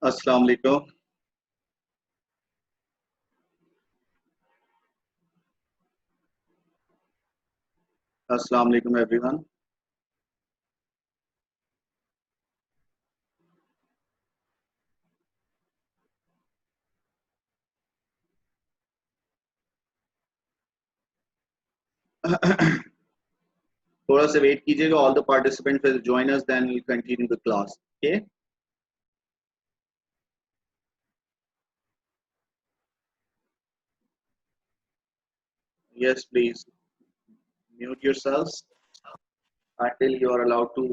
अस्सलाम वालेकुम। अस्सलाम वालेकुम एवरीवन। थोड़ा सा वेट कीजिएगा। All the participant will join us, then will continue the class. Okay, yes please mute yourselves until you are allowed to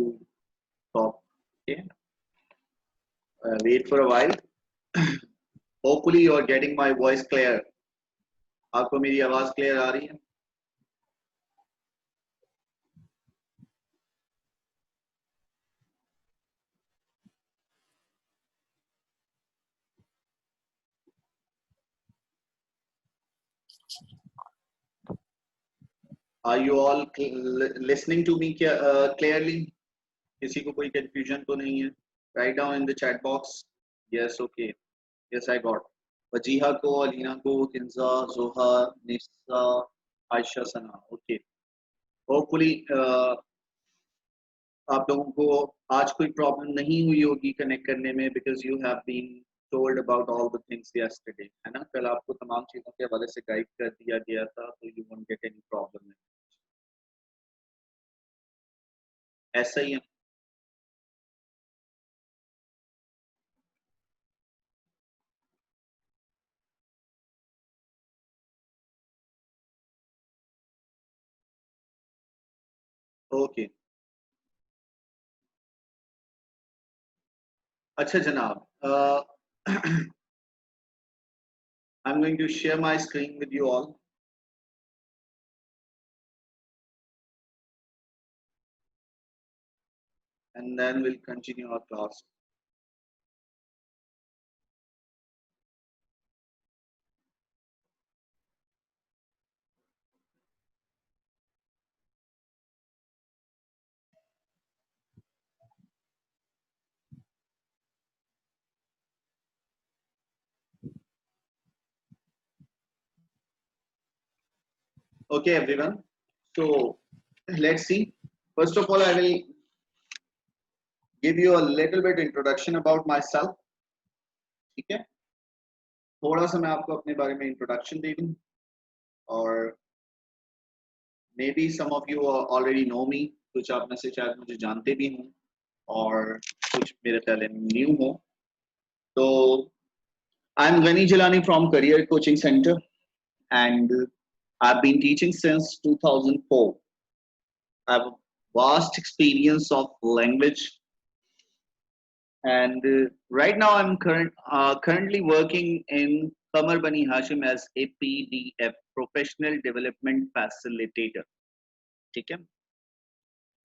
talk. Okay, wait for a while. Hopefully you are getting my voice clear. आपको मेरी आवाज clear आ रही है? Are you all listening to me clearly? किसी को कोई confusion तो नहीं है? Write down in the chat box. Yes, okay. Yes, I got. Wajiha को, अलीना को, किंजा, जोहा, निसा, आयशा, सना। ओके, होपफुली आप लोगों को आज कोई प्रॉब्लम नहीं हुई होगी कनेक्ट करने में, because you have been told about all the things yesterday, है ना? कल आपको तमाम चीजों के हवाले से गाइड कर दिया गया था, तो you won't get any problem. ऐसा ही है। ओके, अच्छा जनाब, I'm going to share my screen with you all. And then we'll continue our class. Okay, everyone. So let's see. First of all, I will give you a little bit introduction about myself. ठीक है, थोड़ा सा मैं आपको अपने बारे में introduction दे दूं, और may be some of you already know me, कुछ आप में से शायद मुझे जानते भी हों और कुछ मेरे ख्याल में न्यू हो। तो I am Ghani Jilani from career coaching centre and I've been teaching since 2004. I have vast experience of language, and right now I'm currently working in Qamar Bani Hashim as a PDF, Professional Development Facilitator. ठीक है,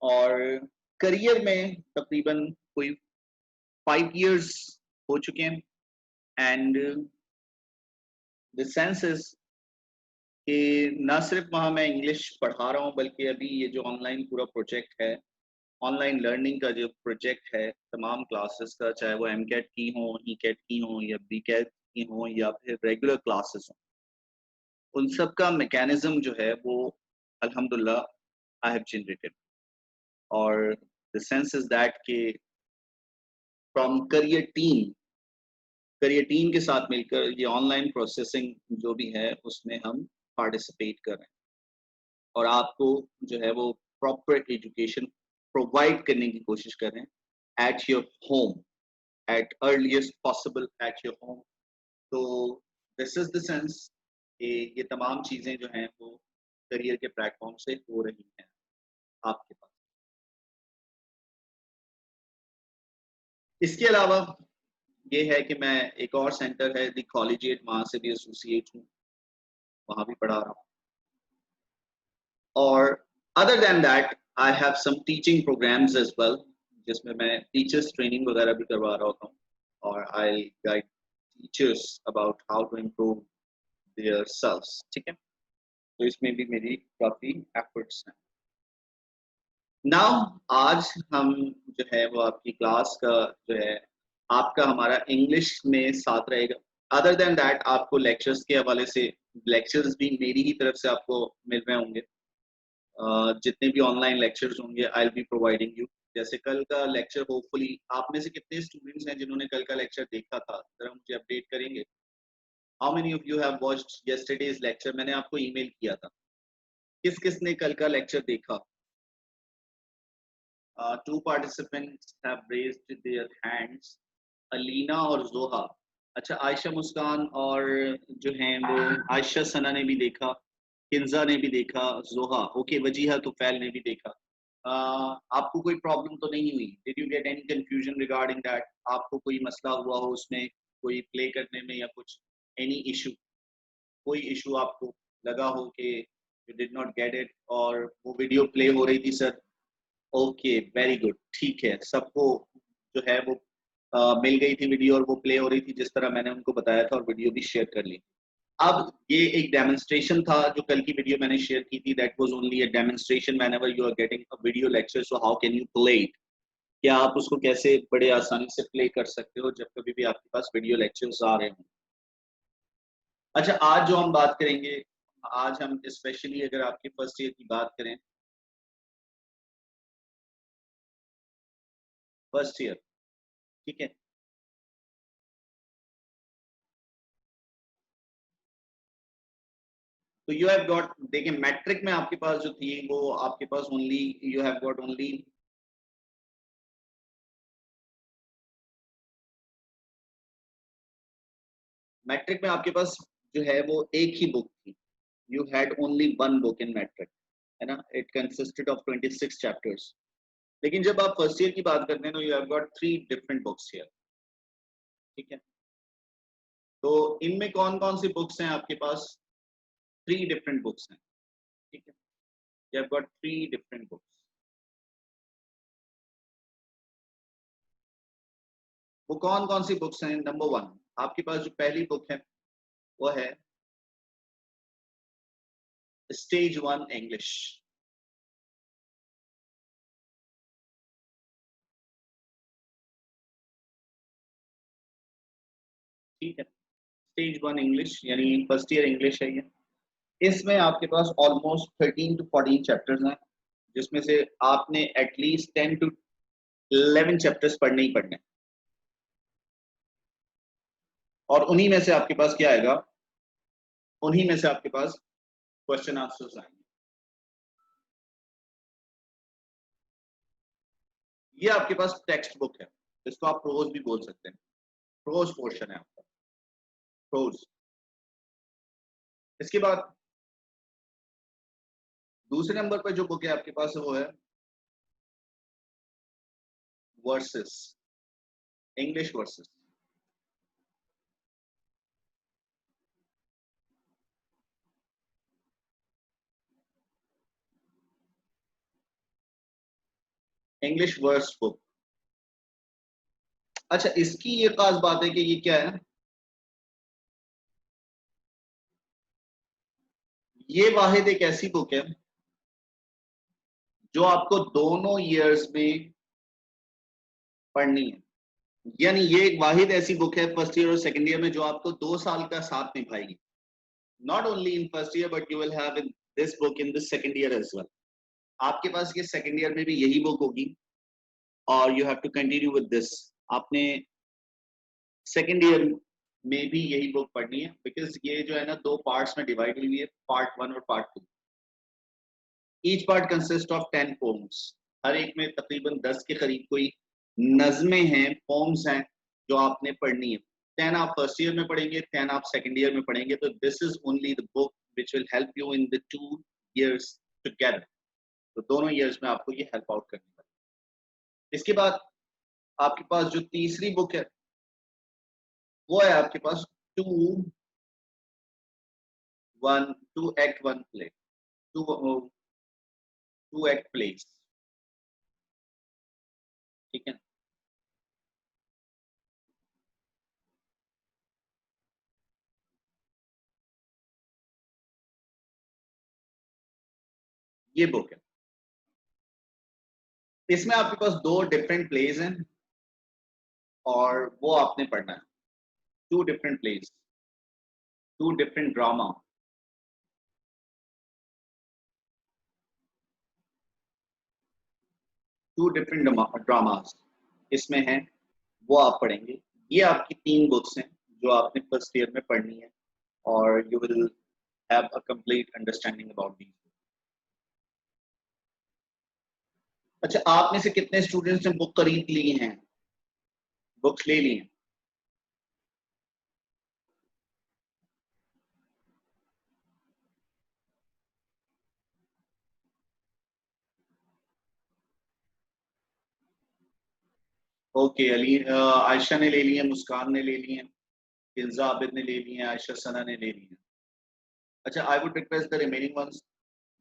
और career में तकरीबन कोई 5 years हो चुके हैं, and the sense is कि ना सिर्फ वहाँ मैं इंग्लिश पढ़ा रहा हूँ, बल्कि अभी ये जो ऑनलाइन पूरा प्रोजेक्ट है, ऑनलाइन लर्निंग का जो प्रोजेक्ट है, तमाम क्लासेस का, चाहे वो एम कैट की हो, ई कैट की हो, या बी कैट की हो, या फिर रेगुलर क्लासेस हो, उन सब का मैकेनिज्म जो है वो अल्हम्दुलिल्लाह आई हैव जनरेटेड। और द सेंस इज दैट कि फ्रॉम करियर टीम के साथ मिलकर ये ऑनलाइन प्रोसेसिंग जो भी है उसमें हम पार्टिसिपेट कर रहे हैं, और आपको जो है वो प्रॉपर एजुकेशन प्रोवाइड करने की कोशिश कर रहे हैं at your home, at earliest possible at your home. तो दिस इज द सेंस कि ये तमाम चीज़ें जो हैं वो करियर के प्लेटफॉर्म से हो रही हैं आपके पास। इसके अलावा ये है कि मैं एक और सेंटर है द कॉलेजिएट, वहाँ से भी एसोसिएट हूँ, वहाँ भी पढ़ा रहा हूँ। और other than that I have some teaching programmes as well, जिसमें मैं टीचर्स ट्रेनिंग वगैरह भी करवा रहा होता हूँ, और I guide teachers about how to improve their selves. ठीक है, तो इसमें भी मेरी काफ़ी एफर्ट्स हैं। नाउ आज हम जो है वो आपकी क्लास का जो है आपका हमारा इंग्लिश में साथ रहेगा। अदर देन दैट आपको लेक्चर्स के हवाले से लेक्चर्स भी मेरी ही तरफ से आपको मिल रहे होंगे। जितने भी ऑनलाइन लेक्चर्स होंगे I will be providing you. जैसे कल का लेक्चर होपफुली आप में से कितने स्टूडेंट्स हैं जिन्होंने कल का लेक्चर देखा था, जरा मुझे अपडेट करेंगे। How many of you have watched yesterday's lecture? मैंने आपको ईमेल किया था। किस किस ने कल का लेक्चर देखा? Two participants have raised their hands, Alina और जोहा। अच्छा, आयशा मुस्कान और जो हैं वो आयशा सना ने भी देखा, किंजा ने भी देखा, जोहा ओके, वजीहा तुफैल ने भी देखा। आपको कोई प्रॉब्लम तो नहीं हुई? Did you get any confusion regarding that? आपको कोई मसला हुआ हो उसमें, कोई प्ले करने में या कुछ, एनी इशू? कोई इशू आपको लगा हो कि you did not get it और वो वीडियो प्ले हो रही थी सर? ओके, वेरी गुड, ठीक है। सबको जो है वो मिल गई थी वीडियो और वो प्ले हो रही थी जिस तरह मैंने उनको बताया था, और वीडियो भी शेयर कर ली। अब ये एक डेमोन्स्ट्रेशन था जो कल की वीडियो मैंने शेयर की थी। That was only a demonstration whenever you are getting a video lecture, so how can you play it? क्या आप उसको कैसे बड़े आसानी से प्ले कर सकते हो जब कभी भी आपके पास वीडियो लेक्चर्स आ रहे हों। अच्छा, आज जो हम बात करेंगे, आज हम स्पेशली अगर आपके फर्स्ट ईयर की बात करें, फर्स्ट ईयर, ठीक है। तो यू हैव गॉट, देखिए मैट्रिक में आपके पास जो थी वो आपके पास only, you have got only, matric में आपके पास जो है वो एक ही बुक थी। You had only one book in matric, है ना। It consisted of 26 chapters. लेकिन जब आप फर्स्ट ईयर की बात करते हैं तो you have got three different books here, ठीक है। तो इनमें कौन कौन सी बुक्स हैं आपके पास? थ्री डिफरेंट बुक्स हैं, ठीक है। You have got three different books. वो कौन कौन सी बुक्स हैं? नंबर वन, आपके पास जो पहली बुक है वो है स्टेज वन इंग्लिश, ठीक है। स्टेज वन इंग्लिश यानी फर्स्ट ईयर इंग्लिश है ये। इसमें आपके पास ऑलमोस्ट 13 to 14 चैप्टर्स हैं, जिसमें से आपने एटलीस्ट 10 to 11 चैप्टर्स पढ़ने ही पढ़ने, और उन्हीं में से आपके पास क्या आएगा? उन्हीं में से आपके पास क्वेश्चन आंसर्स आएंगे। ये आपके पास टेक्स्ट बुक है, इसको आप प्रोज भी बोल सकते हैं। प्रोज पोर्शन है आपका, प्रोज। इसके बाद दूसरे नंबर पर जो बुक है आपके पास वो है verses, English verses. English verse book. अच्छा, इसकी ये खास बात है कि ये क्या है, ये वाहिद एक ऐसी बुक है जो आपको दोनों ईयर्स में पढ़नी है। यानी ये एक वाहिद ऐसी बुक है फर्स्ट ईयर और सेकंड ईयर में जो आपको 2 साल का साथ निभाएगी। Not only in first year but you will have in this book in the second year as well. आपके पास ये सेकंड ईयर में भी यही बुक होगी और you have to continue with this. आपने सेकंड ईयर में भी यही बुक पढ़नी है, बिकॉज ये जो है ना दो पार्ट्स में डिवाइड हुई है, पार्ट वन और part two. Each part consist of 10 poems. हर एक में तकरीबन 10 के करीब कोई नज़में हैं, पोम्स हैं जो आपने पढ़नी है। 10 आप फर्स्ट ईयर में पढ़ेंगे, 10 आप सेकंड ईयर में पढ़ेंगे। तो this is only the book which will help you in the 2 years together. तो दोनों ईयर्स में आपको ये हेल्प आउट करनी पड़ेगी। इसके बाद आपके पास जो तीसरी बुक है वो है आपके पास two one two act one play, two act plays, ठीक है। ये बुक है। इसमें आपके पास दो डिफरेंट प्लेज हैं और वो आपने पढ़ना है। Two different plays, two different drama. Two different dramas इसमें हैं, वो आप पढ़ेंगे। ये आपकी तीन बुक्स हैं जो आपने फर्स्ट ईयर में पढ़नी है और you will have a complete understanding about these. अच्छा, आप में से कितने स्टूडेंट्स ने बुक खरीद ली हैं, बुक्स ले ली हैं? ओके, अली आयशा ने ले ली है, मुस्कान ने ले ली है, फिजा आबिद ने ले ली है, आयशा सना ने ले ली है। अच्छा, I would request the remaining ones,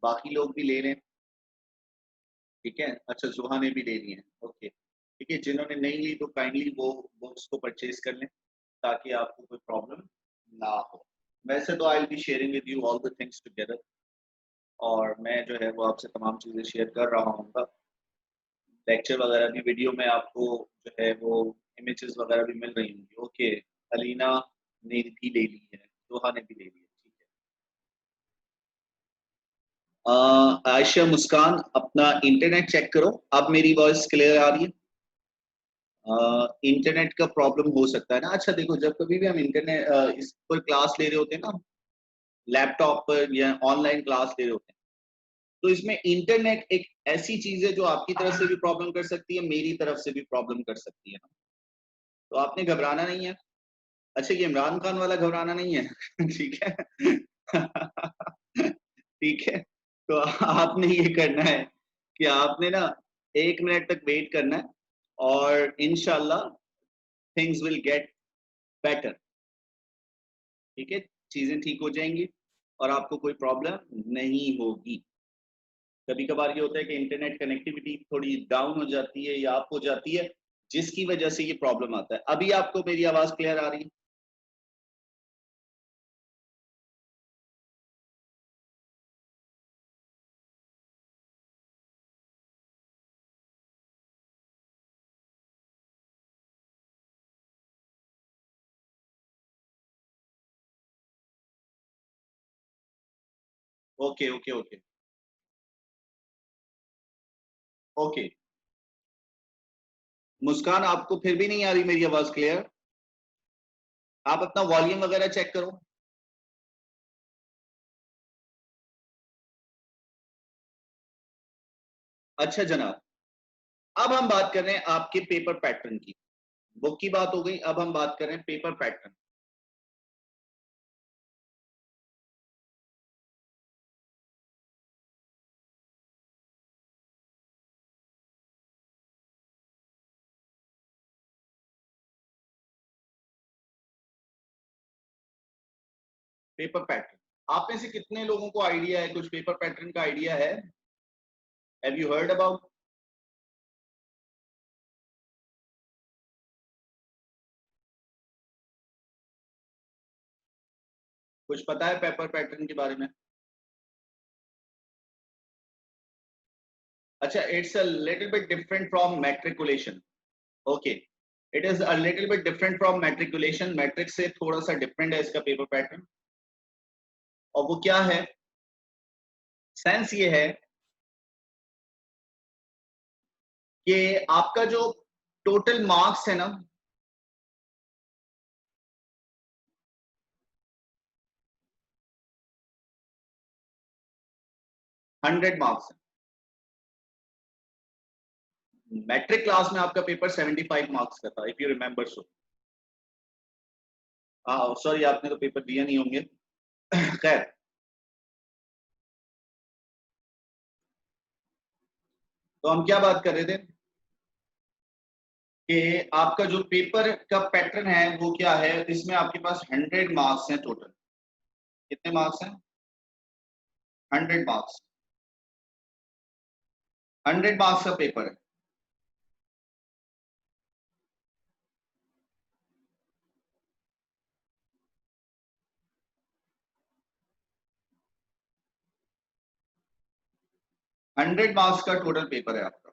बाकी लोग भी ले लें। ठीक है, अच्छा जुहा ने भी ले ली है। ओके ठीक है, जिन्होंने नहीं ली तो काइंडली वो बुक्स को परचेज कर लें ताकि आपको कोई प्रॉब्लम ना हो। वैसे तो I will be sharing with you all the things together, और मैं जो है वो आपसे तमाम चीज़ें शेयर कर रहा हूँ। लेक्चर वगैरह की वीडियो में आपको जो है वो इमेजेस वगैरह भी मिल रही होंगी। ओके, अलीना ने भी ले ली है, दोहा ने भी ले ली है। ठीक है, आयशा मुस्कान अपना इंटरनेट चेक करो। अब मेरी वॉइस क्लियर आ रही है? इंटरनेट का प्रॉब्लम हो सकता है ना। अच्छा देखो, जब कभी भी हम इंटरनेट इस पर क्लास ले रहे होते हैं ना, लैपटॉप पर या ऑनलाइन क्लास ले रहे होते हैं, तो इसमें इंटरनेट एक ऐसी चीज है जो आपकी तरफ से भी प्रॉब्लम कर सकती है, मेरी तरफ से भी प्रॉब्लम कर सकती है ना। तो आपने घबराना नहीं है। अच्छा, ये इमरान खान वाला घबराना नहीं है। ठीक है। ठीक है, तो आपने ये करना है कि आपने ना 1 मिनट तक वेट करना है और इंशाल्लाह थिंग्स विल गेट बेटर। ठीक है, चीजें ठीक हो जाएंगी और आपको कोई प्रॉब्लम नहीं होगी। कभी कभार ये होता है कि इंटरनेट कनेक्टिविटी थोड़ी डाउन हो जाती है या अप हो जाती है, जिसकी वजह से ये प्रॉब्लम आता है। अभी आपको मेरी आवाज क्लियर आ रही है? Okay okay okay okay. Muskan, आपको फिर भी नहीं आ रही मेरी आवाज क्लियर? आप अपना वॉल्यूम वगैरह चेक करो। अच्छा जनाब, अब हम बात कर रहे हैं आपके पेपर पैटर्न की। बुक की बात हो गई, अब हम बात कर रहे हैं पेपर पैटर्न। पेपर पैटर्न, आप में से कितने लोगों को आइडिया है, कुछ पेपर पैटर्न का आइडिया है? Have you heard about? कुछ पता है पेपर पैटर्न के बारे में? अच्छा, it's a little bit different from matriculation. Okay, it is a little bit different from matriculation. Matric से थोड़ा सा डिफरेंट है इसका पेपर पैटर्न। और वो क्या है? सेंस ये है कि आपका जो टोटल मार्क्स है ना, 100 मार्क्स है। मैट्रिक क्लास में आपका पेपर 75 मार्क्स का था, इफ यू रिमेंबर सो। हाँ सॉरी, आपने तो पेपर दिया नहीं होंगे। खैर, तो हम क्या बात कर रहे थे कि आपका जो पेपर का पैटर्न है वो क्या है। इसमें आपके पास 100 मार्क्स हैं टोटल। कितने मार्क्स हैं? 100 मार्क्स। 100 मार्क्स का पेपर है। 100 मार्क्स का टोटल पेपर है आपका।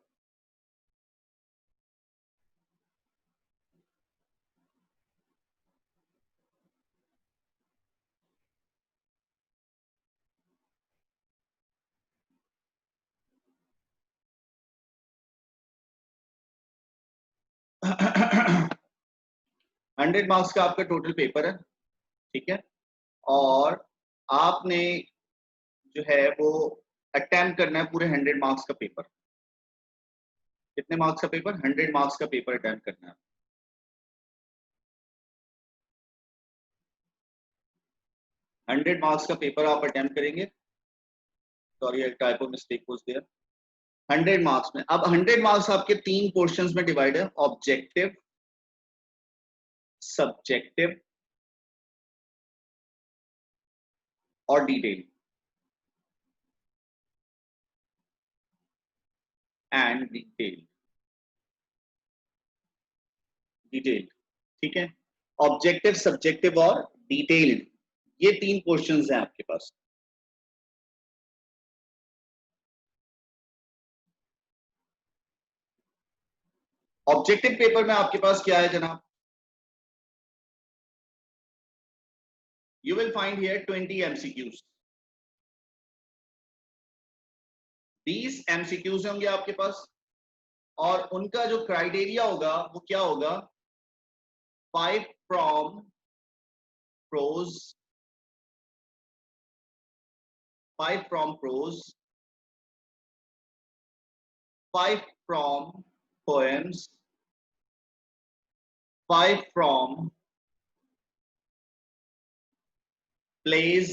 100 मार्क्स का आपका टोटल पेपर है, ठीक है। और आपने जो है वो अटेम्प्ट करना है पूरे 100 मार्क्स का पेपर। कितने मार्क्स का पेपर? 100 मार्क्स का पेपर अटेम्प्ट करना है। 100 मार्क्स का पेपर आप अटेम्प्ट करेंगे। सॉरी, एक टाइपो मिस्टेक हो दिया। 100 मार्क्स में, अब 100 मार्क्स आपके 3 पोर्शंस में डिवाइड है, ऑब्जेक्टिव, सब्जेक्टिव और डिटेल एंड डिटेल, डिटेल, ठीक है। ऑब्जेक्टिव, सब्जेक्टिव और डिटेल्ड, ये 3 क्वेश्चंस हैं आपके पास। ऑब्जेक्टिव पेपर में आपके पास क्या है जनाब? You will find here 20 MCQs. 20 MCQs होंगे आपके पास, और उनका जो क्राइटेरिया होगा वो क्या होगा? 5 from prose, 5 from prose, 5 from poems, 5 from plays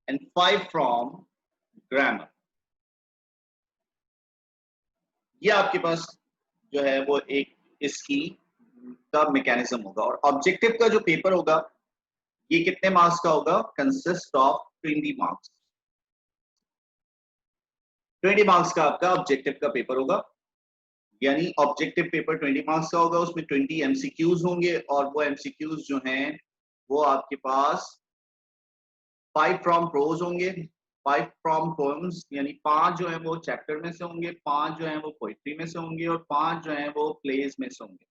and 5 from grammar. ये आपके पास जो है वो एक इसकी का मैकेनिज्म होगा। और ऑब्जेक्टिव का जो पेपर होगा ये कितने मार्क्स का होगा? Consist of 20 marks. 20 मार्क्स का आपका ऑब्जेक्टिव का पेपर होगा, यानी ऑब्जेक्टिव पेपर 20 मार्क्स का होगा, उसमें 20 एमसीक्यूज होंगे, और वो एमसीक्यूज जो हैं वो आपके पास 5 फ्रॉम प्रोज होंगे, 5 फ्रॉम पोएम्स, यानी 5 जो है वो चैप्टर में से होंगे, 5 जो है वो पोइट्री में से होंगे, और 5 जो है वो प्लेज में से होंगे,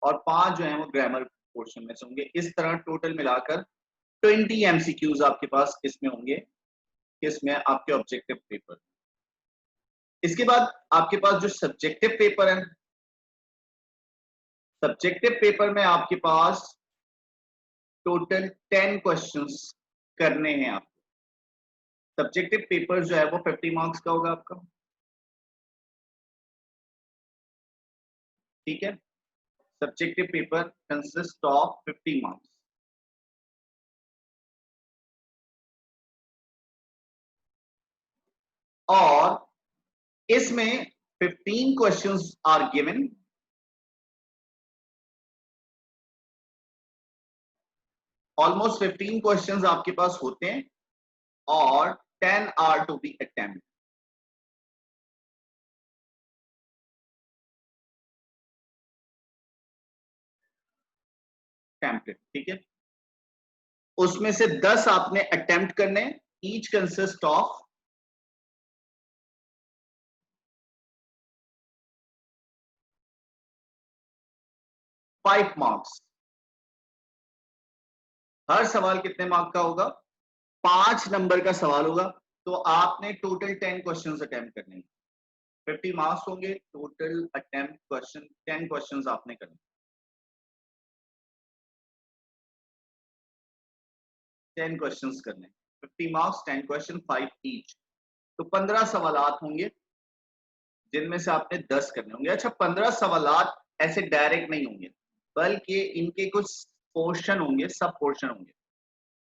और 5 जो है वो ग्रामर पोर्शन में से होंगे। इस तरह टोटल मिलाकर 20 एमसीक्यूज आपके पास इसमें होंगे, किसमें? आपके ऑब्जेक्टिव पेपर। इसके बाद आपके पास जो सब्जेक्टिव पेपर है, सब्जेक्टिव पेपर में आपके पास टोटल 10 क्वेश्चंस करने हैं आपको। सब्जेक्टिव पेपर जो है वो 50 मार्क्स का होगा आपका, ठीक है। Subjective paper consist of 50 marks. और इसमें 15 questions are given, almost 15 questions आपके पास होते हैं, और 10 are to be attempt. Template, ठीक है। उसमें से 10 आपने अटेम्प्ट करने, ईच कंसिस्ट ऑफ 5 मार्क्स। हर सवाल कितने मार्क का होगा? 5 नंबर का सवाल होगा। तो आपने टोटल 10 क्वेश्चंस अटेम्प्ट करने हैं, 50 मार्क्स होंगे, टोटल अटेम्प्ट क्वेश्चन 10 क्वेश्चंस आपने करने, 10 क्वेश्चंस करने, 50 मार्क्स, 10 क्वेश्चन, 5 ईच, तो 15 सवालात होंगे, जिनमें से आपने 10 करने होंगे। अच्छा, 15 सवालात ऐसे डायरेक्ट नहीं होंगे, बल्कि इनके कुछ पोर्शन होंगे, सब पोर्शन होंगे।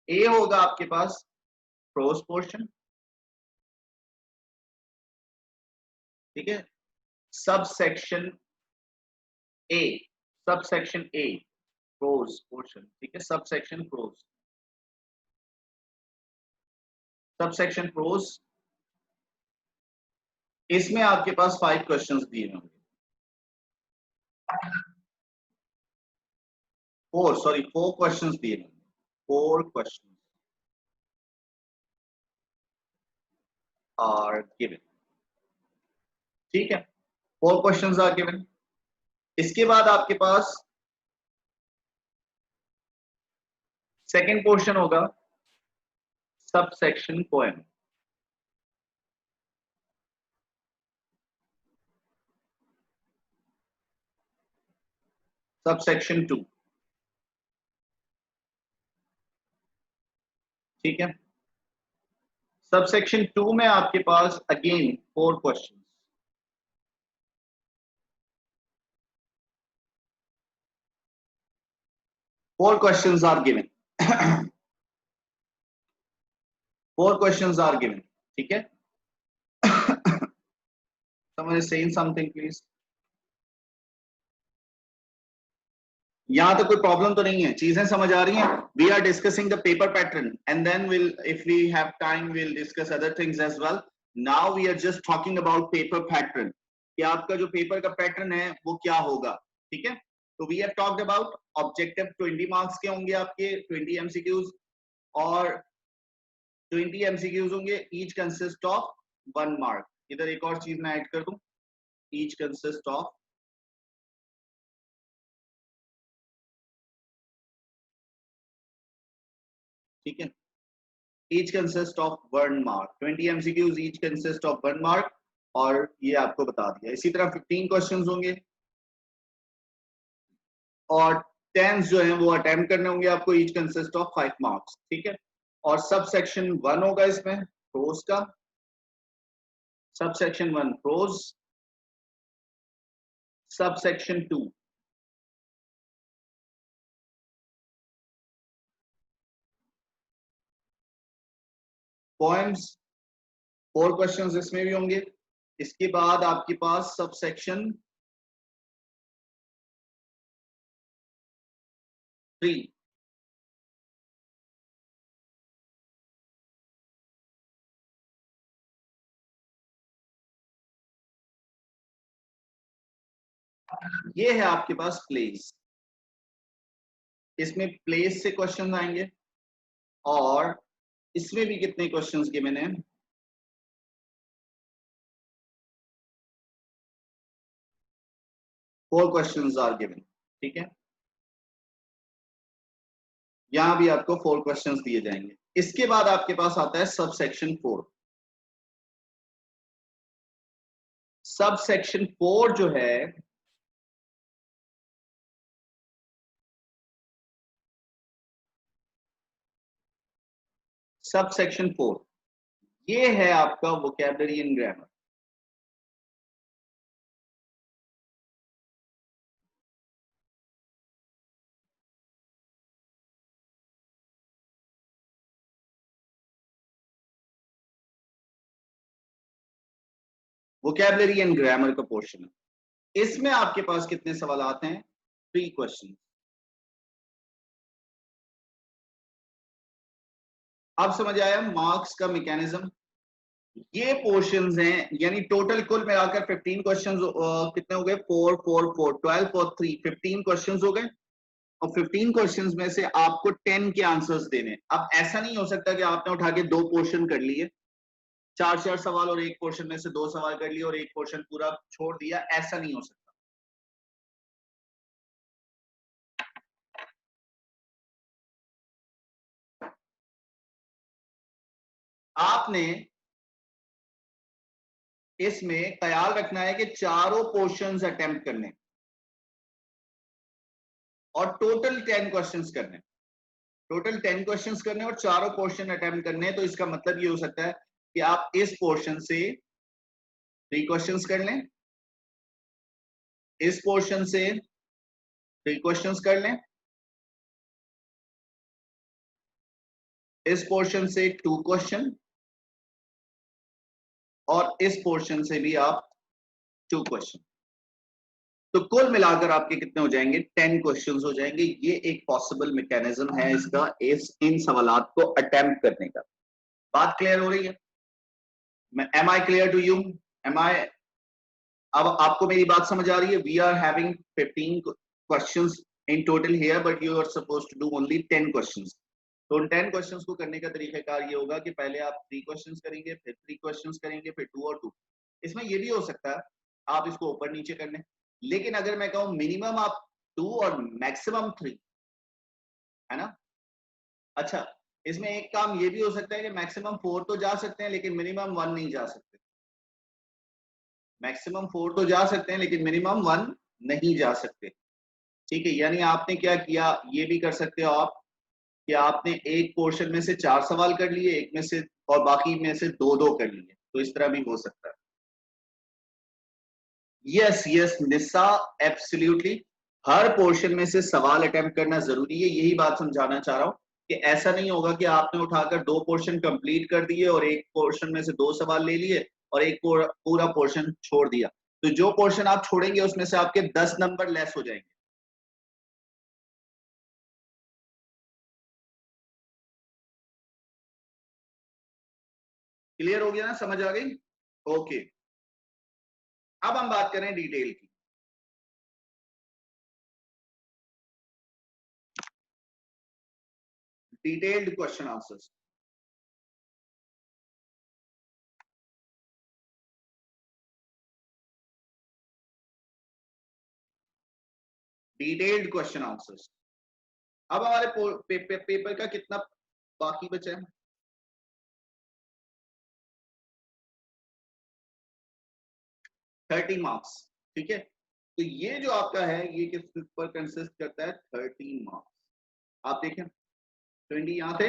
ए होगा आपके पास प्रोज पोर्शन, ठीक है। Sub section A, sub section A pros portion, ठीक है। Sub section prose, sub section prose, इसमें आपके पास 5 क्वेश्चंस दिए होंगे, 4 सॉरी 4 क्वेश्चंस दिए होंगे, 4 क्वेश्चंस आर गिवन, ठीक है। 4 क्वेश्चंस आर गिवन। इसके बाद आपके पास सेकंड पोर्शन होगा सब सेक्शन पोएम। सबसेक्शन 2, ठीक है। सबसेक्शन 2 में आपके पास again 4 question, 4 questions are given, 4 questions are given, ठीक है। Someone is saying something, please. यहाँ तो कोई प्रॉब्लम तो नहीं है, चीजें समझ आ रही हैं। We are discussing the paper pattern and then will if we have time will discuss other things as well. Now we are just talking about paper pattern, कि आपका जो पेपर का पैटर्न है वो क्या होगा, ठीक है। तो we have talked about objective 20 marks के होंगे आपके, 20 एमसीक्यूज, और 20 एमसीक्यूज होंगे, ईच कंसिस्ट ऑफ 1 मार्क। इधर एक और चीज मैं ऐड कर दूं, ईच कंसिस्ट ऑफ, ठीक है, each consist of 1 mark, 20 MCQs each consist of 1 mark, और ये आपको बता दिया। इसी तरह 15 क्वेश्चंस होंगे और 10 जो हैं वो अटेम्प्ट करने होंगे आपको, each consist of 5 marks, ठीक है। और सब सेक्शन 1 होगा इसमें प्रोज का, sub section 1 prose, sub section 2 poems, 4 questions इसमें भी होंगे। इसके बाद आपके पास सब सेक्शन 3, ये है आपके पास प्लेस। इसमें प्लेस से क्वेश्चन आएंगे, और इसमें भी कितने क्वेश्चंस गिवन हैं, 4 क्वेश्चंस आर गिवन, ठीक है। यहां भी आपको 4 क्वेश्चंस दिए जाएंगे। इसके बाद आपके पास आता है सब सेक्शन 4। सब सेक्शन 4 जो है, सब सेक्शन 4 ये है आपका vocabulary and grammar. Vocabulary and grammar का पोर्शन है। इसमें आपके पास कितने सवाल आते हैं, 3 क्वेश्चन। अब समझ आया मार्क्स का मैकेनिज्म। ये पोर्शंस हैं, यानी टोटल कुल मिलाकर 15 क्वेश्चंस कितने हो गए, 4 4 4 12 और 3 15 क्वेश्चंस हो गए। और 15 क्वेश्चंस में से आपको 10 के आंसर्स देने। अब ऐसा नहीं हो सकता कि आपने उठा के 2 पोर्शन कर लिए, 4 सवाल और एक पोर्शन में से 2 सवाल कर लिए और एक पोर्शन पूरा छोड़ दिया, ऐसा नहीं हो सकता। आपने इसमें ख्याल रखना है कि चारों पोर्शंस अटेम्प्ट करने और टोटल 10 क्वेश्चंस करने, टोटल 10 क्वेश्चंस करने और चारों पोर्शन अटेम्प्ट करने। तो इसका मतलब ये हो सकता है कि आप इस पोर्शन से 3 क्वेश्चंस कर लें, इस पोर्शन से 3 क्वेश्चंस कर लें, इस पोर्शन से 2 क्वेश्चन, और इस पोर्शन से भी आप 2 क्वेश्चन। तो कुल मिलाकर आपके कितने हो जाएंगे, 10 क्वेश्चंस हो जाएंगे। ये एक पॉसिबल मैकेनिज्म है इसका, इन सवालात को अटेम्प्ट करने का। बात क्लियर हो रही है? Am I clear to you? Am I, अब आपको मेरी बात समझ आ रही है? We are having 15 questions in total here, but you are supposed to do only 10 questions. तो उन 10 क्वेश्चंस को करने का तरीकाकार ये होगा कि पहले आप 3 क्वेश्चंस करेंगे, फिर 3 क्वेश्चंस करेंगे, फिर 2 और 2। इसमें ये भी हो सकता है आप इसको ऊपर नीचे कर लें, लेकिन अगर मैं कहूं मिनिमम आप 2 और मैक्सिमम 3, है ना। अच्छा, इसमें एक काम ये भी हो सकता है कि मैक्सिमम 4 तो जा सकते हैं लेकिन मिनिमम 1 नहीं जा सकते। मैक्सिमम 4 तो जा सकते हैं लेकिन मिनिमम 1 नहीं जा सकते, ठीक है, यानी आपने क्या किया, ये भी कर सकते हो आप कि आपने एक पोर्शन में से 4 सवाल कर लिए, एक में से और बाकी में से 2-2 कर लिए, तो इस तरह भी हो सकता है। यस यस निशा, एब्सोल्युटली हर पोर्शन में से सवाल अटेम्प्ट करना जरूरी है, यही बात समझाना चाह रहा हूं कि ऐसा नहीं होगा कि आपने उठाकर 2 पोर्शन कंप्लीट कर दिए और एक पोर्शन में से 2 सवाल ले लिए और एक पूरा पोर्शन छोड़ दिया, तो जो पोर्शन आप छोड़ेंगे उसमें से आपके 10 नंबर लेस हो जाएंगे। क्लियर हो गया ना, समझ आ गई? ओके, अब हम बात करें डिटेल की। Detailed question answers. Detailed question answers. अब हमारे पेपर का कितना बाकी बचा है? 30 मार्क्स। ठीक है, तो ये जो आपका है ये किस पर कंसिस्ट करता है? 13 मार्क्स। आप देखें 20 यहां थे,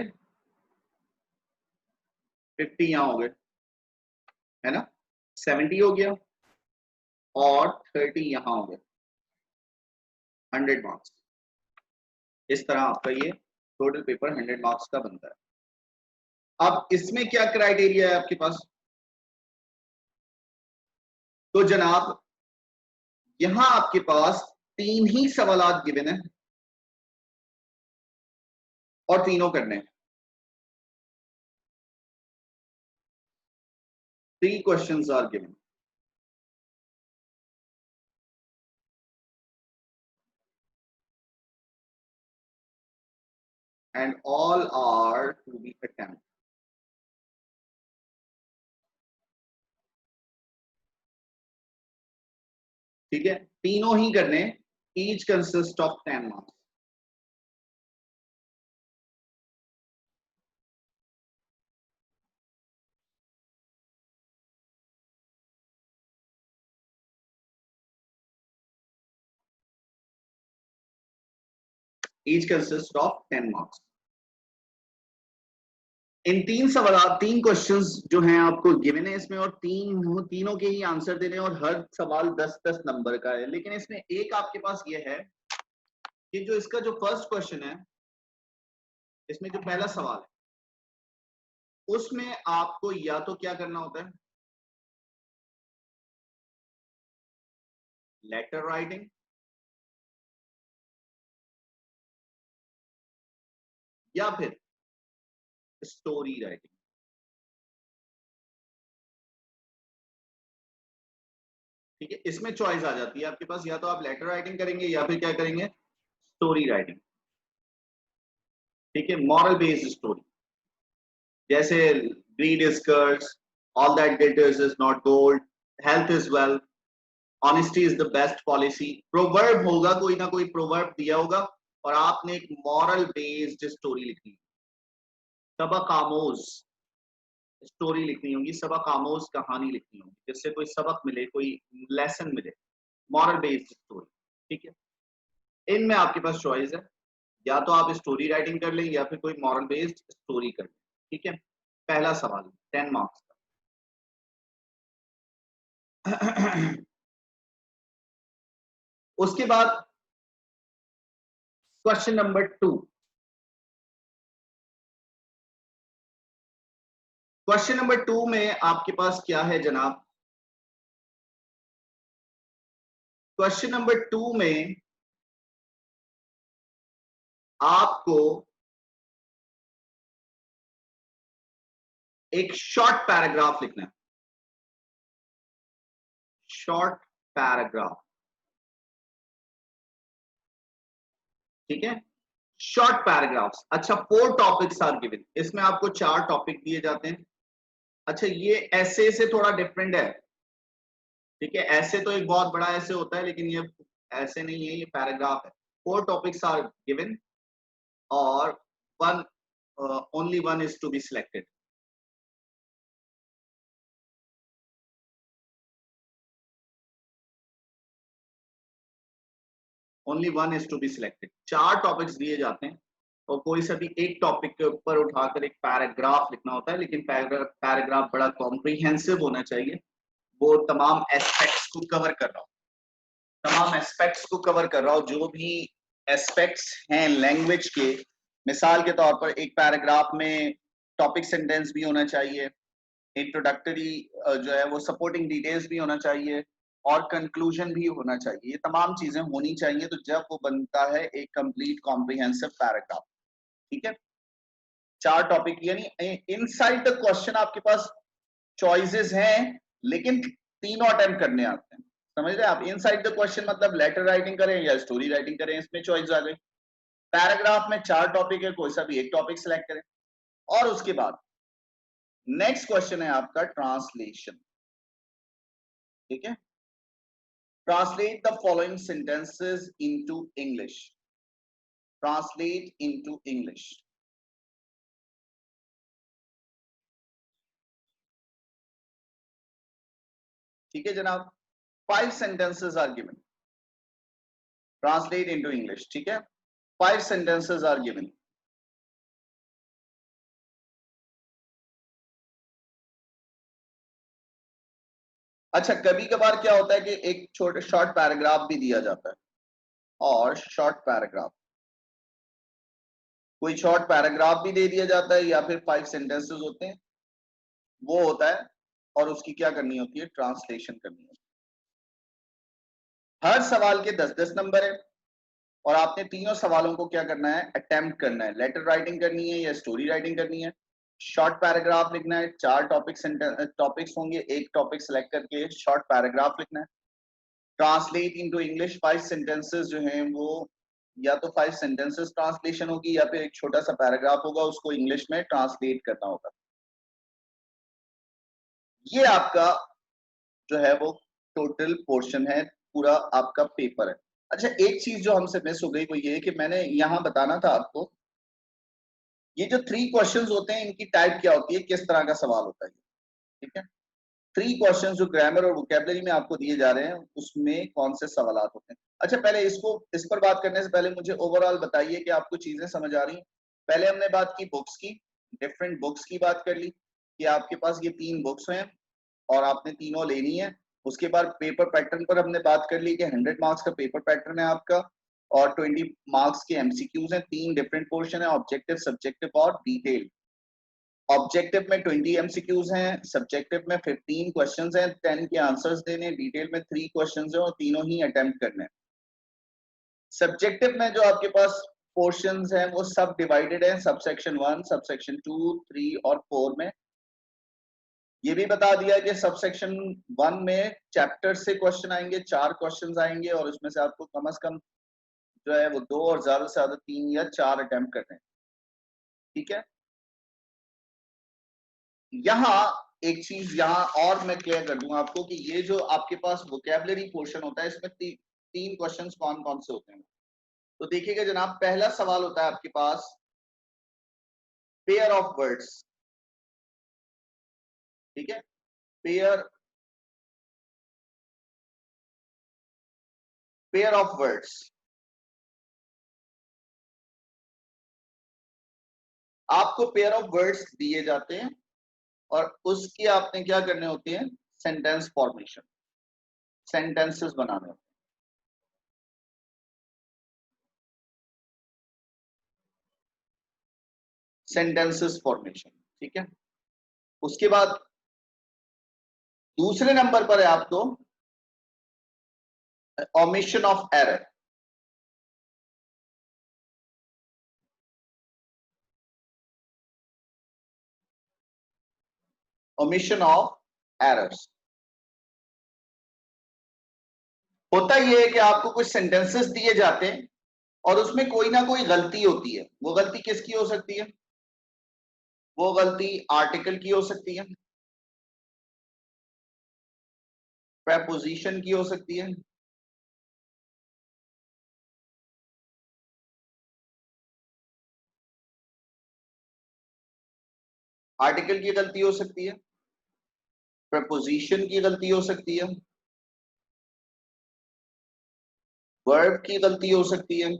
50 यहां हो गए, है ना, 70 हो गया और 30 यहां हो गए, 100 मार्क्स। इस तरह आपका ये टोटल पेपर 100 मार्क्स का बनता है। अब इसमें क्या क्राइटेरिया है आपके पास? तो जनाब यहां आपके पास 3 ही सवालात गिवन है और तीनों करने हैं। 3 questions are given. and all are to be attempted। ठीक है, तीनों ही करने, each consist of 10 marks। each consist of 10 marks। इन 3 सवाल, 3 क्वेश्चंस जो हैं आपको गिवन है इसमें, और तीनों के ही आंसर देने, और हर सवाल 10-10 नंबर का है। लेकिन इसमें एक आपके पास ये है कि जो इसका जो फर्स्ट क्वेश्चन है, इसमें जो पहला सवाल है उसमें आपको या तो क्या करना होता है, लेटर राइटिंग, या फिर स्टोरी राइटिंग। ठीक है, इसमें चॉइस आ जाती है आपके पास, या तो आप लेटर राइटिंग करेंगे या फिर क्या करेंगे, स्टोरी राइटिंग। ठीक है, मॉरल बेस्ड स्टोरी, जैसे greed is curse, all that glitters is not gold, health is wealth, honesty is the best policy. Proverb होगा, कोई ना कोई प्रोवर्ब दिया होगा और आपने एक मॉरल बेस्ड स्टोरी लिखनी, सबक आमोज स्टोरी लिखनी होगी, सबक आमोज कहानी लिखनी होगी, जिससे कोई सबक मिले, कोई लेसन मिले, मॉरल बेस्ड स्टोरी। ठीक है, इनमें आपके पास चॉइस है, या तो आप स्टोरी राइटिंग कर लें या फिर कोई मॉरल बेस्ड स्टोरी कर लें। ठीक है, पहला सवाल 10 मार्क्स का। उसके बाद क्वेश्चन नंबर 2। क्वेश्चन नंबर 2 में आपके पास क्या है जनाब? क्वेश्चन नंबर 2 में आपको एक शॉर्ट पैराग्राफ लिखना है, शॉर्ट पैराग्राफ। ठीक है, शॉर्ट पैराग्राफ्स। अच्छा, 4 टॉपिक्स आर गिवन, इसमें आपको 4 टॉपिक दिए जाते हैं। अच्छा, ये ऐसे से थोड़ा डिफरेंट है। ठीक है, ऐसे तो एक बहुत बड़ा ऐसे होता है, लेकिन ये ऐसे नहीं है, ये पैराग्राफ है। 4 टॉपिक्स आर गिवन और one only one is to be selected. Only one is to be selected. 4 topics दिए जाते हैं और कोई सा भी एक टॉपिक के ऊपर उठाकर एक पैराग्राफ लिखना होता है, लेकिन पैराग्राफ बड़ा कॉम्प्रिहेंसिव होना चाहिए, वो तमाम एस्पेक्ट्स को कवर कर रहा हो, तमाम एस्पेक्ट्स को कवर कर रहा हो, जो भी एस्पेक्ट्स हैं लैंग्वेज के। मिसाल के तौर पर एक पैराग्राफ में टॉपिक सेंटेंस भी होना चाहिए, इंट्रोडक्टरी जो है वो सपोर्टिंग डिटेल्स भी होना चाहिए और कंक्लूजन भी होना चाहिए। ये तमाम चीजें होनी चाहिए, तो जब वो बनता है एक कंप्लीट कॉम्प्रिहेंसिव पैराग्राफ। ठीक है, 4 टॉपिक, यानी इनसाइड द क्वेश्चन आपके पास चॉइसेस हैं, लेकिन तीनों अटेम्प्ट करने आते हैं। समझ रहे हैं आप? इनसाइड द क्वेश्चन मतलब लेटर राइटिंग करें या स्टोरी राइटिंग करें, इसमें चॉइस आ गई। पैराग्राफ में 4 टॉपिक है, कोई सा भी एक टॉपिक सिलेक्ट करें। और उसके बाद नेक्स्ट क्वेश्चन है आपका ट्रांसलेशन। ठीक है, translate the following sentences into English. Translate into English. ठीक है जनाब, 5 sentences are given. Translate into English. ठीक है, 5 sentences are given. अच्छा, कभी कभार क्या होता है कि एक छोटे शॉर्ट पैराग्राफ भी दिया जाता है, और शॉर्ट पैराग्राफ, कोई शॉर्ट पैराग्राफ भी दे दिया जाता है या फिर 5 sentences होते हैं, वो होता है, और उसकी क्या करनी होती है? ट्रांसलेशन करनी होती है। हर सवाल के 10-10 नंबर है और आपने तीनों सवालों को क्या करना है? अटेम्प्ट करना है। लेटर राइटिंग करनी है या स्टोरी राइटिंग करनी है, शॉर्ट पैराग्राफ लिखना है, 4 टॉपिक्स होंगे, एक टॉपिक सेलेक्ट करके शॉर्ट पैराग्राफ लिखना है। ट्रांसलेट इनटू इंग्लिश, 5 सेंटेंसेस जो हैं वो या तो 5 सेंटेंसेस ट्रांसलेशन होगी या फिर एक छोटा सा पैराग्राफ होगा, उसको इंग्लिश में ट्रांसलेट करना होगा। ये आपका जो है वो टोटल पोर्शन है, पूरा आपका पेपर है। अच्छा, एक चीज जो हमसे मिस हो गई वो ये कि मैंने यहाँ बताना था आपको, ये जो 3 क्वेश्चंस होते हैं इनकी टाइप क्या होती है, किस तरह का सवाल होता है। ठीक है, 3 क्वेश्चंस जो ग्रामर और वोकैबुलरी में आपको दिए जा रहे हैं उसमें कौन से सवाल होते हैं। अच्छा, पहले इस पर बात करने से पहले मुझे ओवरऑल बताइए कि आपको चीजें समझ आ रही हैं। पहले हमने बात की बुक्स की, डिफरेंट बुक्स की बात कर ली कि आपके पास ये 3 बुक्स हैं और आपने तीनों लेनी है। उसके बाद पेपर पैटर्न पर हमने बात कर ली कि 100 मार्क्स का पेपर पैटर्न है आपका और 20 मार्क्स के एमसीक्यूज हैं। 3 डिफरेंट पोर्शन है, ऑब्जेक्टिव, सब्जेक्टिव और डिटेल। ऑब्जेक्टिव में 20 एमसीक्यूज हैं, सब्जेक्टिव में 15 क्वेश्चंस हैं, 10 के आंसर्स देने, डिटेल में 3 क्वेश्चंस हैं और तीनों ही अटेम्प्ट करने हैं। सब्जेक्टिव में जो आपके पास पोर्शंस हैं वो सब डिवाइडेड हैं, सब सेक्शन 1, सब सेक्शन 2, 3 और 4 में। ये भी बता दिया कि सब सेक्शन 1 में चैप्टर से क्वेश्चन आएंगे, 4 क्वेश्चंस आएंगे और उसमें से आपको कम से कम जो है वो 2 और ज्यादा से ज्यादा 3 या 4 अटेम्प्ट करने हैं। ठीक है, यहाँ एक चीज यहाँ और मैं क्लियर कर दूंगा आपको कि ये जो आपके पास वोकैबुलरी पोर्शन होता है इसमें 3 क्वेश्चंस कौन कौन से होते हैं। तो देखिएगा जनाब, पहला सवाल होता है आपके पास पेयर ऑफ वर्ड्स। ठीक है, पेयर पेयर ऑफ वर्ड्स। आपको पेयर ऑफ वर्ड्स दिए जाते हैं और उसके आपने क्या करने होते हैं? सेंटेंस फॉर्मेशन, सेंटेंसेस बनाने होते हैं। Sentences formation. ठीक है, उसके बाद दूसरे नंबर पर है आपको omission of error. Omission of errors होता यह है कि आपको कुछ सेंटेंसेस दिए जाते हैं और उसमें कोई ना कोई गलती होती है। वो गलती किसकी हो सकती है? वो गलती आर्टिकल की हो सकती है, प्रेपोजिशन की हो सकती है, आर्टिकल की गलती हो सकती है, प्रेपोजिशन की गलती हो सकती है, वर्ब की गलती हो सकती है,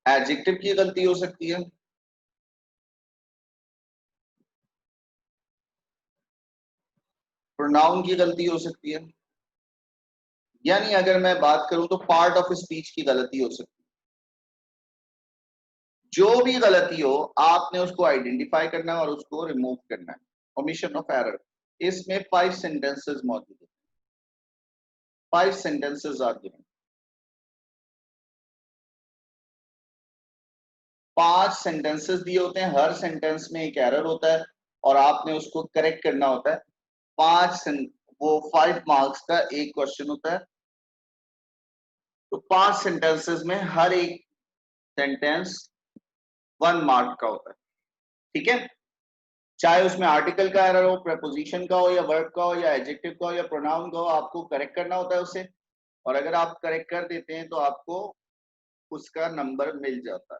एडजेक्टिव की गलती हो सकती है, प्रोनाउन की गलती हो सकती है, यानी अगर मैं बात करूं तो पार्ट ऑफ स्पीच की गलती हो सकती है। जो भी गलती हो आपने उसको आइडेंटिफाई करना है और उसको रिमूव करना है। ओमिशन ऑफ एरर, इसमें 5 सेंटेंसेस मौजूद है। 5 सेंटेंसेस आर गिवन। 5 सेंटेंसेस दिए होते हैं, हर सेंटेंस में एक एरर होता है और आपने उसको करेक्ट करना होता है। 5 मार्क्स का एक क्वेश्चन होता है। तो 5 सेंटेंसेस में हर एक सेंटेंस 1 मार्क का होता है। ठीक है, चाहे उसमें आर्टिकल का एरर हो, प्रपोजिशन का हो, या वर्ब का हो, या एडजेक्टिव का हो, या प्रोनाउन का हो, आपको करेक्ट करना होता है उसे। और अगर आप करेक्ट कर देते हैं तो आपको उसका नंबर मिल जाता है।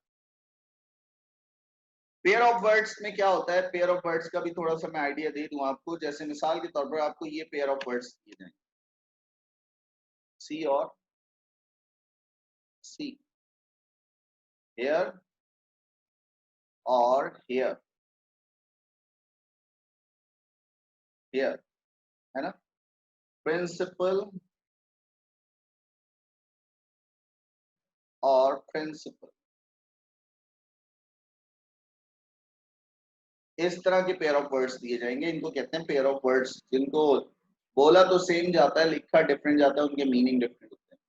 पेयर ऑफ वर्ड्स में क्या होता है, पेयर ऑफ वर्ड्स का भी थोड़ा सा मैं आइडिया दे दूं आपको। जैसे मिसाल के तौर पर आपको ये पेयर ऑफ वर्ड्स दिए जाएंगे, सी और सी, हेयर और हेयर, हेयर, है ना। प्रिंसिपल और प्रिंसिपल, इस तरह के पेयर ऑफ वर्ड्स दिए जाएंगे। इनको कहते हैं पेयर ऑफ वर्ड्स, जिनको बोला तो सेम जाता है, लिखा डिफरेंट जाता है, उनके मीनिंग डिफरेंट होते हैं।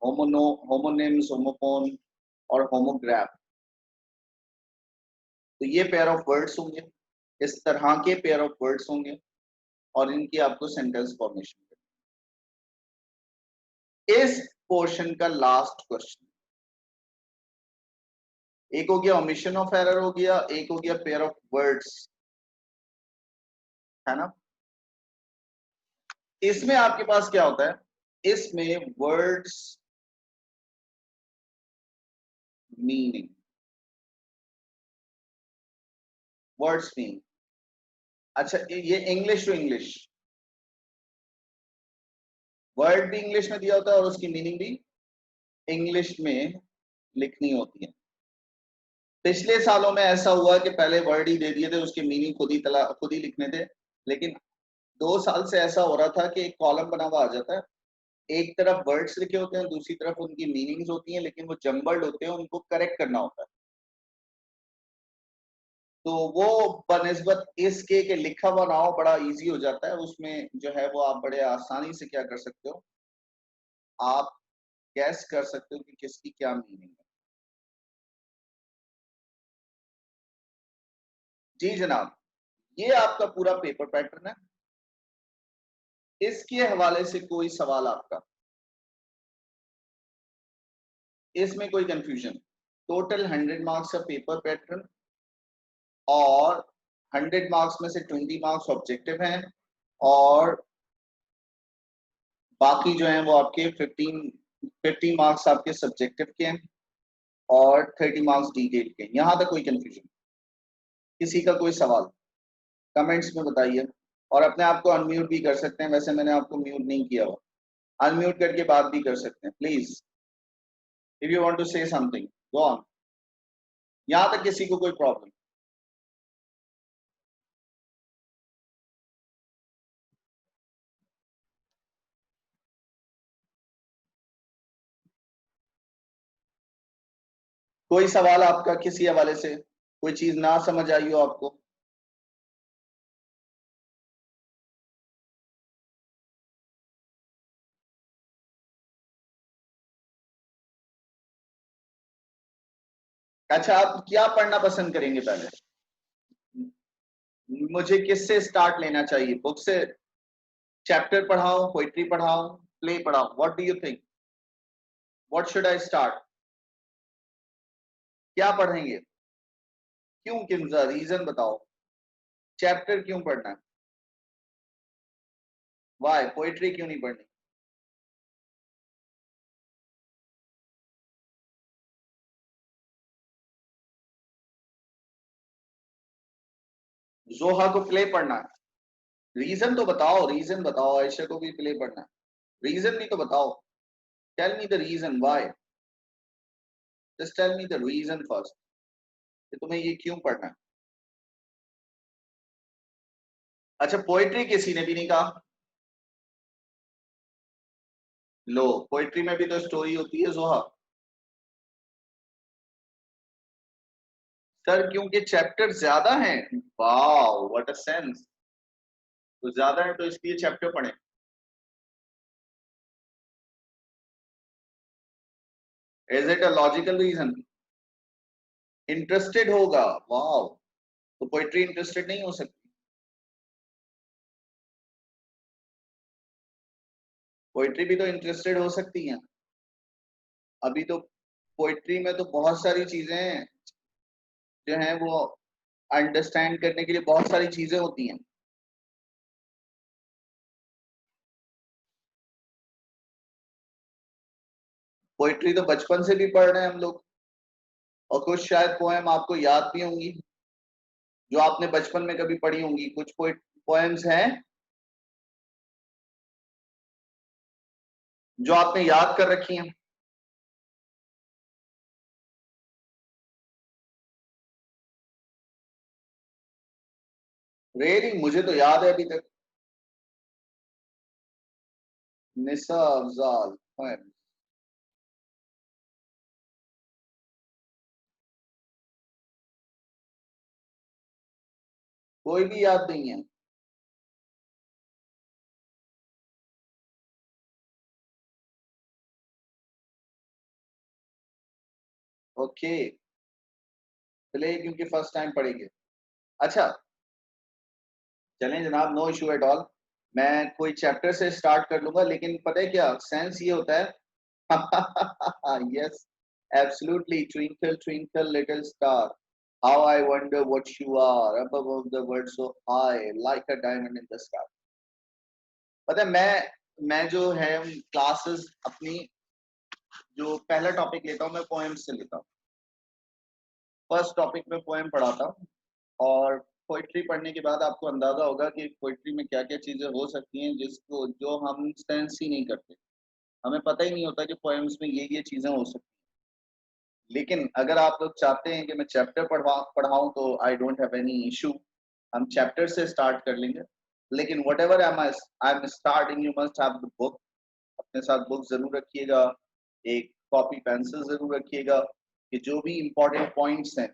होमोनिम्स, होमोफोन और होमोग्राफ, तो ये पेयर ऑफ वर्ड्स होंगे, इस तरह के पेयर ऑफ वर्ड्स होंगे और इनकी आपको सेंटेंस फॉर्मेशन करनी। इस पोर्शन का लास्ट क्वेश्चन, एक हो गया ओमिशन ऑफ एरर हो गया, एक हो गया पेयर ऑफ वर्ड्स, है ना। इसमें आपके पास क्या होता है, इसमें वर्ड्स मीनिंग, वर्ड्स मीनिंग। अच्छा, ये इंग्लिश टू इंग्लिश, वर्ड भी इंग्लिश में दिया होता है और उसकी मीनिंग भी इंग्लिश में लिखनी होती है। पिछले सालों में ऐसा हुआ कि पहले वर्ड ही दे दिए थे, उसकी मीनिंग खुद ही लिखने थे। लेकिन 2 साल से ऐसा हो रहा था कि एक कॉलम बना हुआ आ जाता है, एक तरफ वर्ड्स लिखे होते हैं, दूसरी तरफ उनकी मीनिंग्स होती हैं, लेकिन वो जम्बल्ड होते हैं, उनको करेक्ट करना होता है। तो वो बनिस्बत इसके के लिखा हुआ ना हो, बड़ा इजी हो जाता है। उसमें जो है वो आप बड़े आसानी से क्या कर सकते हो, आप गैस कर सकते हो कि किसकी क्या मीनिंग है। जी जनाब, ये आपका पूरा पेपर पैटर्न है। इसके हवाले से कोई सवाल आपका, इसमें कोई कंफ्यूजन? टोटल 100 मार्क्स का पेपर पैटर्न और 100 मार्क्स में से 20 मार्क्स ऑब्जेक्टिव हैं और बाकी जो हैं वो आपके 15 मार्क्स आपके सब्जेक्टिव के हैं और 30 मार्क्स डिटेल के। यहां तक कोई कंफ्यूजन, किसी का कोई सवाल कमेंट्स में बताइए। और अपने आप को अनम्यूट भी कर सकते हैं, वैसे मैंने आपको म्यूट नहीं किया हुआ, अनम्यूट करके बात भी कर सकते हैं please. If you want to say something go on. यहां तक किसी को कोई प्रॉब्लम? कोई सवाल आपका किसी हवाले से, कोई चीज ना समझ आई हो आपको? अच्छा, आप क्या पढ़ना पसंद करेंगे पहले? मुझे किससे स्टार्ट लेना चाहिए, बुक से? चैप्टर पढ़ाऊं, पोइट्री पढ़ाऊं, प्ले पढ़ाऊं? What do you think, what should I start? क्या पढ़ेंगे? क्यों, किंजा रीजन बताओ, चैप्टर क्यों पढ़ना है? वाई पोइट्री क्यों नहीं पढ़नी? जोहा को प्ले पढ़ना है? रीजन तो बताओ, रीजन बताओ। आयशा को भी प्ले पढ़ना है, रीजन भी तो बताओ। Tell me the reason why, just tell me the reason first कि तुम्हें ये क्यों पढ़ना है। अच्छा, पोएट्री किसी ने भी नहीं कहा। लो, पोएट्री में भी तो स्टोरी होती है जोहा। सर क्योंकि चैप्टर ज्यादा हैं। Wow what a sense. तो ज्यादा है तो इसलिए चैप्टर पढ़े। Is it a logical reason? Interested होगा। वाओ, तो पोएट्री इंटरेस्टेड नहीं हो सकती। पोएट्री भी तो इंटरेस्टेड हो सकती है। अभी तो पोएट्री में तो बहुत सारी चीजें जो हैं वो अंडरस्टैंड करने के लिए बहुत सारी चीजें होती हैं। पोएट्री तो बचपन से भी पढ़ रहे हैं हम लोग, और कुछ शायद पोएम आपको याद भी होंगी जो आपने बचपन में कभी पढ़ी होंगी। कुछ पोएम्स हैं जो आपने याद कर रखी हैं। रेरी, मुझे तो याद है अभी तक। निसा अफजाल पोएम। कोई भी याद नहीं है। ओके, चलिए क्योंकि फर्स्ट टाइम पढ़ेंगे। अच्छा, चलें जनाब, नो इशू एट ऑल। मैं कोई चैप्टर से स्टार्ट कर लूंगा, लेकिन पता है क्या सेंस ये होता है। Yes, absolutely. Twinkle twinkle little star, how I wonder what you are above the world so high like a diamond in the sky. पता है मैं जो है क्लासेस अपनी, जो पहला टॉपिक लेता हूँ मैं पोएम्स से लेता हूँ। फर्स्ट टॉपिक में पोएम पढ़ाता हूँ, और पोइट्री पढ़ने के बाद आपको अंदाजा होगा कि पोइट्री में क्या क्या चीजें हो सकती हैं जिसको जो हम सेंस ही नहीं करते। हमें पता ही नहीं होता कि पोएम्स में ये चीजें हो सकती हैं। लेकिन अगर आप लोग चाहते हैं कि मैं चैप्टर पढ़ाऊं तो I don't have any issue. हम चैप्टर से स्टार्ट कर लेंगे। लेकिन what ever I am starting, you must have the book. अपने साथ बुक जरूर रखिएगा, एक कॉपी पेंसिल जरूर रखिएगा, कि जो भी इम्पोर्टेंट पॉइंट्स हैं,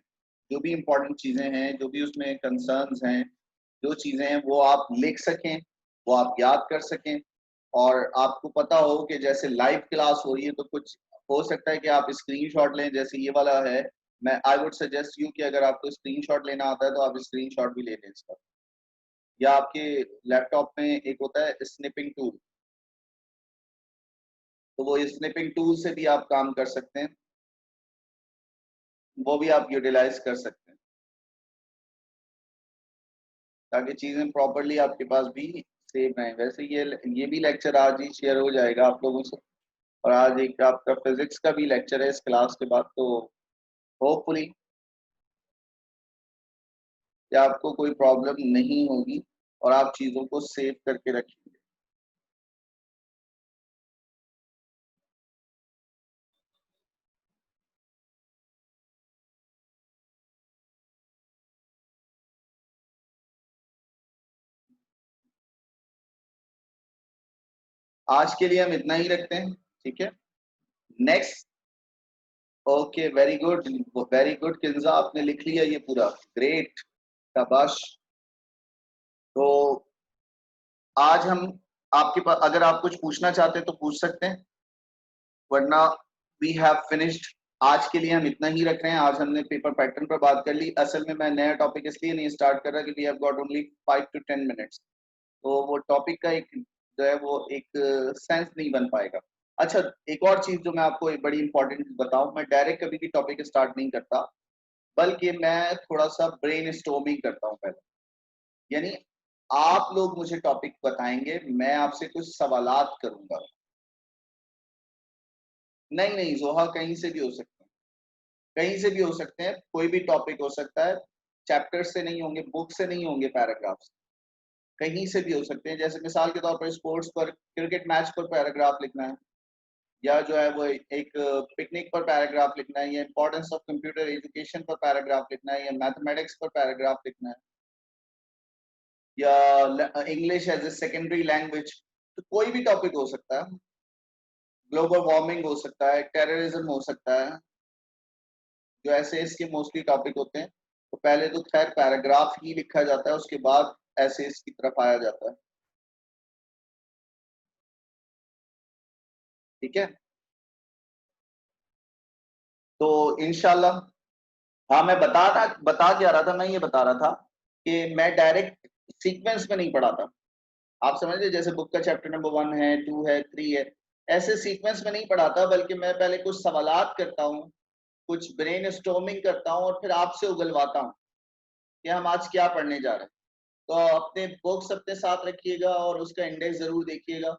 जो भी इम्पोर्टेंट चीजें हैं, जो भी उसमें कंसर्न्स हैं, जो चीजें हैं वो आप लिख सकें, वो आप याद कर सकें। और आपको पता हो कि जैसे लाइव क्लास हो रही है तो कुछ हो सकता है कि आप स्क्रीनशॉट लें, जैसे ये वाला है। मैं आई वुड सजेस्ट यू कि अगर आपको स्क्रीनशॉट लेना आता है तो आप स्क्रीनशॉट भी ले लें इसका। या आपके लैपटॉप में एक होता है स्निपिंग टूल, तो वो स्निपिंग टूल से भी आप काम कर सकते हैं, वो भी आप यूटिलाइज कर सकते हैं, ताकि चीजें प्रॉपरली आपके पास भी सेव रहें। वैसे ये भी लेक्चर आज ही शेयर हो जाएगा आप लोगों से। और आज एक आपका फिजिक्स का भी लेक्चर है इस क्लास के बाद, तो होपफुली कि आपको कोई प्रॉब्लम नहीं होगी और आप चीजों को सेव करके रखेंगे। आज के लिए हम इतना ही रखते हैं, ठीक है। Next, okay, very good, very good Kinza, आपने लिख लिया ये पूरा, ग्रेट, शाबाश। तो आज हम आपके पास, अगर आप कुछ पूछना चाहते हैं तो पूछ सकते हैं, वरना वी हैव फिनिश्ड। आज के लिए हम इतना ही रख रहे हैं। आज हमने पेपर पैटर्न पर बात कर ली। असल में मैं नया टॉपिक इसलिए नहीं स्टार्ट कर रहा कि we have got only 5 to 10 minutes, तो वो टॉपिक का एक जो है वो एक सेंस नहीं बन पाएगा। अच्छा, एक और चीज जो मैं आपको एक बड़ी इंपॉर्टेंट बताऊं, मैं डायरेक्ट कभी भी टॉपिक स्टार्ट नहीं करता, बल्कि मैं थोड़ा सा ब्रेन स्टॉर्मिंग करता हूँ पहले। यानी आप लोग मुझे टॉपिक बताएंगे, मैं आपसे कुछ सवालात करूंगा। नहीं नहीं जोहा, कहीं से भी हो सकते हैं, कहीं से भी हो सकते हैं, कोई भी टॉपिक हो सकता है। चैप्टर से नहीं होंगे, बुक से नहीं होंगे, पैराग्राफ्स कहीं से भी हो सकते हैं। जैसे मिसाल के तौर पर स्पोर्ट्स पर, क्रिकेट मैच पर पैराग्राफ लिखना है, या जो है वो एक पिकनिक पर पैराग्राफ लिखना है, या इंपॉर्टेंस ऑफ कंप्यूटर एजुकेशन पर पैराग्राफ लिखना है, या मैथमेटिक्स पर पैराग्राफ लिखना है, या English as a secondary language, तो कोई भी टॉपिक हो सकता है। ग्लोबल वार्मिंग हो सकता है, टेररिज्म हो सकता है, जो ऐसे इसके मोस्टली टॉपिक होते हैं। तो पहले तो खैर पैराग्राफ ही लिखा जाता है, उसके बाद ऐसे इसकी तरफ आया जाता है। ठीक है, तो इंशाल्लाह। हाँ, मैं बता क्या रहा था, मैं ये बता रहा था कि मैं डायरेक्ट सीक्वेंस में नहीं पढ़ाता। आप समझ लीजिए जैसे बुक का चैप्टर नंबर 1 है, 2 है, 3 है, ऐसे सीक्वेंस में नहीं पढ़ाता, बल्कि मैं पहले कुछ सवालात करता हूँ, कुछ ब्रेनस्टॉर्मिंग करता हूँ और फिर आपसे उगलवाता हूँ कि हम आज क्या पढ़ने जा रहे हैं। तो अपने बुक्स अपने साथ रखिएगा और उसका इंडेक्स जरूर देखिएगा,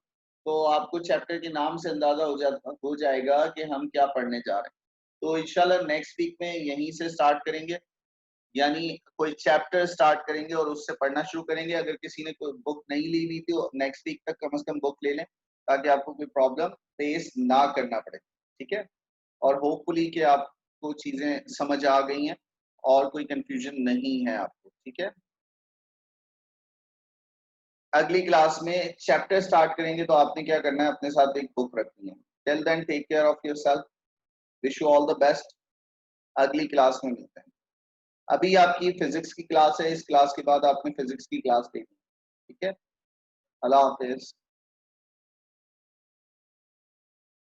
तो आपको चैप्टर के नाम से अंदाजा हो जाएगा कि हम क्या पढ़ने जा रहे हैं। तो इंशाल्लाह नेक्स्ट वीक में यहीं से स्टार्ट करेंगे, यानी कोई चैप्टर स्टार्ट करेंगे और उससे पढ़ना शुरू करेंगे। अगर किसी ने कोई बुक नहीं ली हुई तो नेक्स्ट वीक तक कम से कम बुक ले लें, ताकि आपको कोई प्रॉब्लम फेस ना करना पड़े। ठीक है, और होपफुली कि आपको चीजें समझ आ गई हैं और कोई कंफ्यूजन नहीं है आपको। ठीक है, अगली क्लास में चैप्टर स्टार्ट करेंगे तो आपने क्या करना है, अपने साथ एक बुक रखनी है। Till then take care of yourself, wish you all the best. अगली क्लास में मिलते हैं। अभी आपकी फिजिक्स की क्लास है, इस क्लास के बाद आपने फिजिक्स की क्लास देखी। ठीक है, अल्लाह हाफिज।